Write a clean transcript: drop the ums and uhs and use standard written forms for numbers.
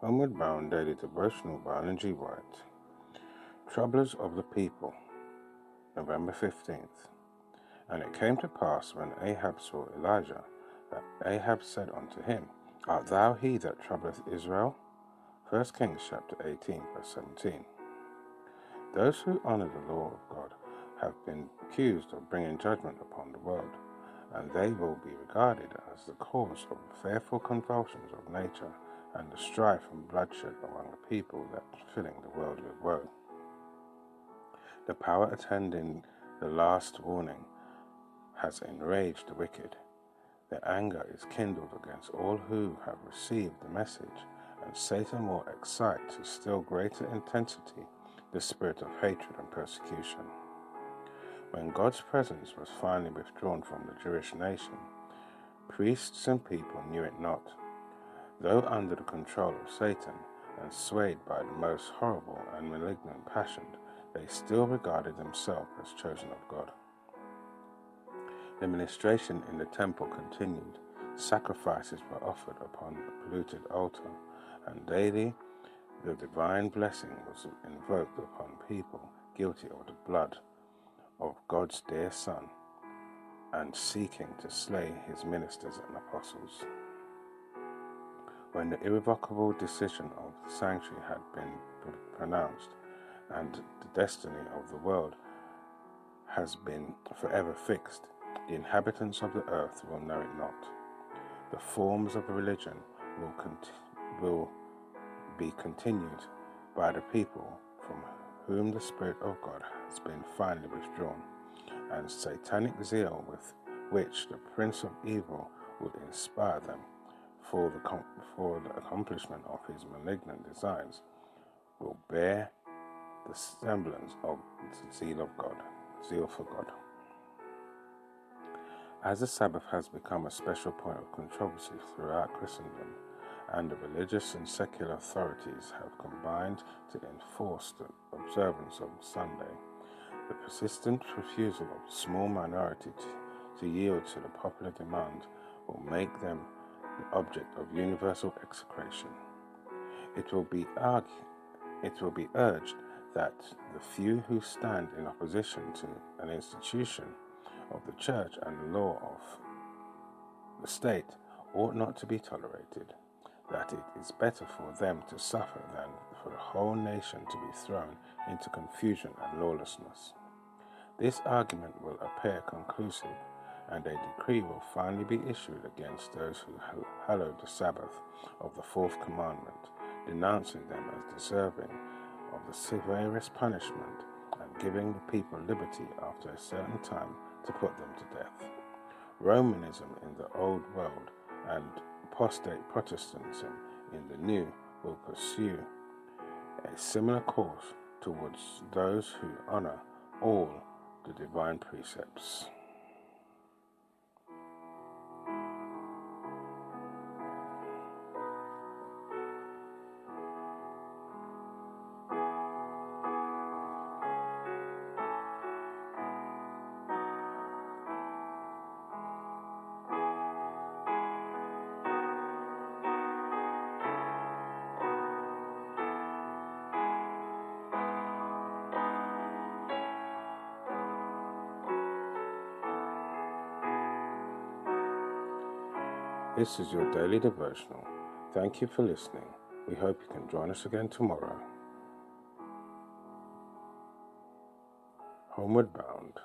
Homeward Bound Daily Devotional by Ellen G. White. Troublers of the People, November 15th. And it came to pass, when Ahab saw Elijah, that Ahab said unto him, Art thou he that troubleth Israel? 1 Kings chapter 18, verse 17. Those who honour the law of God have been accused of bringing judgment upon the world, and they will be regarded as the cause of the fearful convulsions of nature and the strife and bloodshed among the people that filling the world with woe. The power attending the last warning has enraged the wicked. Their anger is kindled against all who have received the message, and Satan will excite to still greater intensity the spirit of hatred and persecution. When God's presence was finally withdrawn from the Jewish nation, priests and people knew it not. Though under the control of Satan and swayed by the most horrible and malignant passion, they still regarded themselves as chosen of God. The ministration in the temple continued. Sacrifices were offered upon the polluted altar, and daily the divine blessing was invoked upon people guilty of the blood of God's dear Son and seeking to slay his ministers and apostles. When the irrevocable decision of the sanctuary had been pronounced, and the destiny of the world has been forever fixed, the inhabitants of the earth will know it not. The forms of religion will be continued by the people from whom the Spirit of God has been finally withdrawn, and satanic zeal with which the Prince of Evil would inspire them for the accomplishment of his malignant designs will bear the semblance of the zeal for God. As the Sabbath has become a special point of controversy throughout Christendom, and the religious and secular authorities have combined to enforce the observance of Sunday, the persistent refusal of a small minority to yield to the popular demand will make them the object of universal execration. It will be urged that the few who stand in opposition to an institution of the church and the law of the state ought not to be tolerated, that it is better for them to suffer than for the whole nation to be thrown into confusion and lawlessness. This argument will appear conclusive, and a decree will finally be issued against those who hallowed the Sabbath of the fourth commandment, denouncing them as deserving of the severest punishment and giving the people liberty after a certain time to put them to death. Romanism in the Old World and apostate Protestantism in the New will pursue a similar course towards those who honor all the divine precepts. This is your daily devotional. Thank you for listening. We hope you can join us again tomorrow. Homeward Bound.